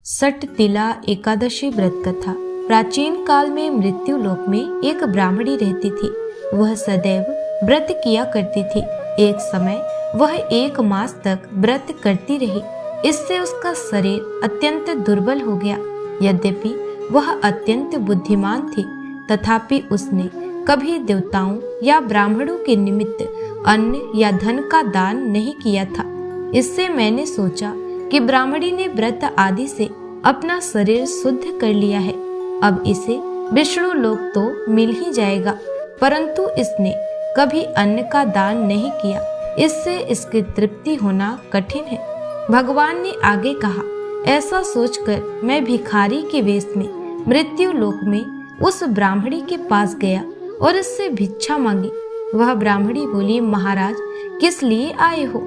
सटतिला एकादशी व्रत कथा। प्राचीन काल में मृत्यु लोक में एक ब्राह्मणी रहती थी। वह सदैव व्रत किया करती थी। एक समय वह 1 मास तक व्रत करती रही। इससे उसका शरीर अत्यंत दुर्बल हो गया। यद्यपि वह अत्यंत बुद्धिमान थी, तथापि उसने कभी देवताओं या ब्राह्मणों के निमित्त अन्न या धन का दान नहीं किया था। इससे मैंने सोचा कि ब्राह्मणी ने व्रत आदि से अपना शरीर शुद्ध कर लिया है, अब इसे विष्णु लोक तो मिल ही जाएगा। परंतु इसने कभी अन्न का दान नहीं किया, इससे इसकी तृप्ति होना कठिन है। भगवान ने आगे कहा, ऐसा सोचकर मैं भिखारी के वेश में मृत्यु लोक में उस ब्राह्मणी के पास गया और उससे भिक्षा मांगी। वह ब्राह्मणी बोली, महाराज किस लिए आए हो?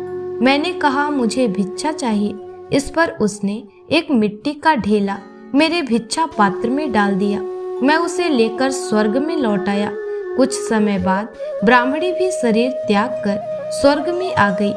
मैंने कहा, मुझे भिक्षा चाहिए। इस पर उसने एक मिट्टी का ढेला मेरे भिक्षा पात्र में डाल दिया। मैं उसे लेकर स्वर्ग में लौट आया। कुछ समय बाद ब्राह्मणी भी शरीर त्याग कर स्वर्ग में आ गई।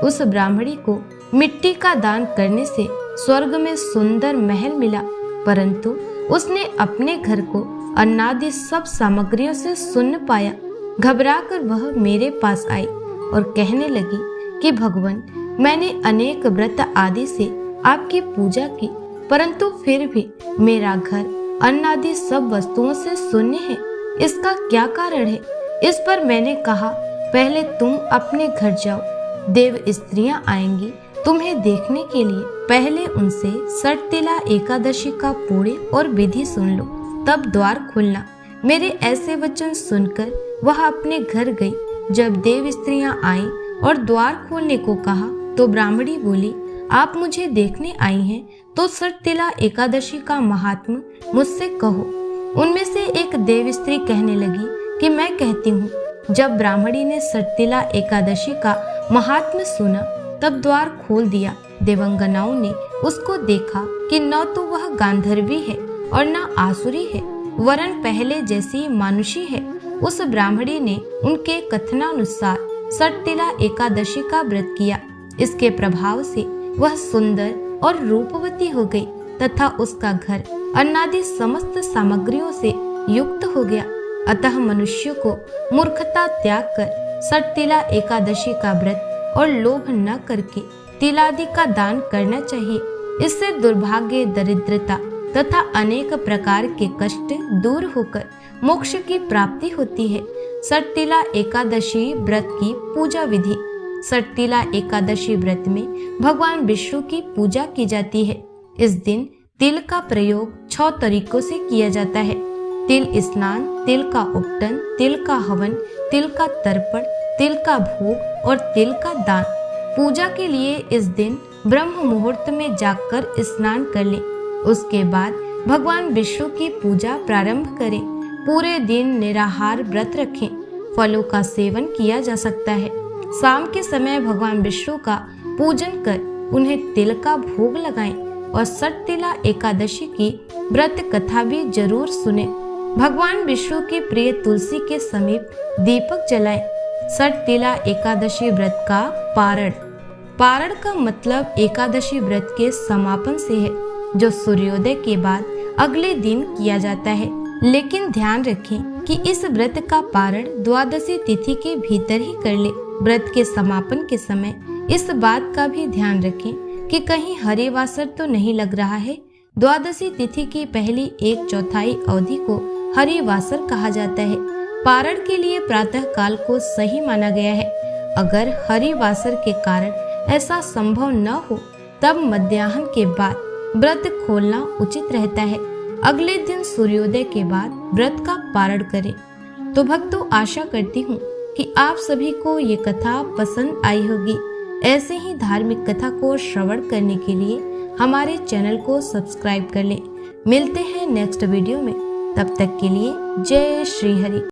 उस ब्राह्मणी को मिट्टी का दान करने से स्वर्ग में सुंदर महल मिला, परंतु उसने अपने घर को अन्नादि सब सामग्रियों से शून्य पाया। घबराकर वह मेरे पास आई और कहने लगी कि भगवान, मैंने अनेक व्रत आदि से आपकी पूजा की, परंतु फिर भी मेरा घर अन्न आदि सब वस्तुओं से शून्य है। इसका क्या कारण है? इस पर मैंने कहा, पहले तुम अपने घर जाओ, देव स्त्रियां आएंगी तुम्हें देखने के लिए। पहले उनसे सटतिला एकादशी का पुण्य और विधि सुन लो, तब द्वार खोलना। मेरे ऐसे वचन सुनकर वह अपने घर गई। जब देव स्त्रियां आईं और द्वार खोलने को कहा तो ब्राह्मणी बोली, आप मुझे देखने आई हैं तो सटतिला एकादशी का महात्म्य मुझसे कहो। उनमें से एक देव स्त्री कहने लगी कि मैं कहती हूँ। जब ब्राह्मणी ने सटतिला एकादशी का महात्म्य सुना तब द्वार खोल दिया। देवंगनाओं ने उसको देखा कि न तो वह गांधर्वी है और न आसुरी है, वरन पहले जैसी मानुषी है। उस ब्राह्मणी ने उनके कथनानुसार सटतिला एकादशी का व्रत किया। इसके प्रभाव से वह सुंदर और रूपवती हो गई तथा उसका घर अन्नादि समस्त सामग्रियों से युक्त हो गया। अतः मनुष्य को मूर्खता त्याग कर सटतिला एकादशी का व्रत और लोभ न करके तिलादि का दान करना चाहिए। इससे दुर्भाग्य, दरिद्रता तथा अनेक प्रकार के कष्ट दूर होकर मोक्ष की प्राप्ति होती है। सटतिला एकादशी व्रत की पूजा विधि। सटतिला एकादशी व्रत में भगवान विष्णु की पूजा की जाती है। इस दिन तिल का प्रयोग 6 तरीकों से किया जाता है। तिल स्नान, तिल का उपटन, तिल का हवन, तिल का तर्पण, तिल का भोग और तिल का दान। पूजा के लिए इस दिन ब्रह्म मुहूर्त में जाकर स्नान कर लें। उसके बाद भगवान विष्णु की पूजा प्रारंभ करें। पूरे दिन निराहार व्रत रखें। फलों का सेवन किया जा सकता है। शाम के समय भगवान विष्णु का पूजन कर उन्हें तिल का भोग लगाएं और सटतिला एकादशी की व्रत कथा भी जरूर सुने। भगवान विष्णु की प्रिय तुलसी के समीप दीपक जलाएं। सटतिला एकादशी व्रत का पारण। पारण का मतलब एकादशी व्रत के समापन से है, जो सूर्योदय के बाद अगले दिन किया जाता है। लेकिन ध्यान रखें कि इस व्रत का पारण द्वादशी तिथि के भीतर ही कर ले। व्रत के समापन के समय इस बात का भी ध्यान रखें कि कहीं हरिवासर तो नहीं लग रहा है। द्वादशी तिथि की पहली 1/4 अवधि को हरिवासर कहा जाता है। पारण के लिए प्रातः काल को सही माना गया है। अगर हरिवासर के कारण ऐसा संभव न हो तब मध्याह्न के बाद व्रत खोलना उचित रहता है। अगले दिन सूर्योदय के बाद व्रत का पारण करें। तो भक्तों, आशा करती हूँ कि आप सभी को ये कथा पसंद आई होगी। ऐसे ही धार्मिक कथा को श्रवण करने के लिए हमारे चैनल को सब्सक्राइब कर लें। मिलते हैं नेक्स्ट वीडियो में। तब तक के लिए जय श्री हरि।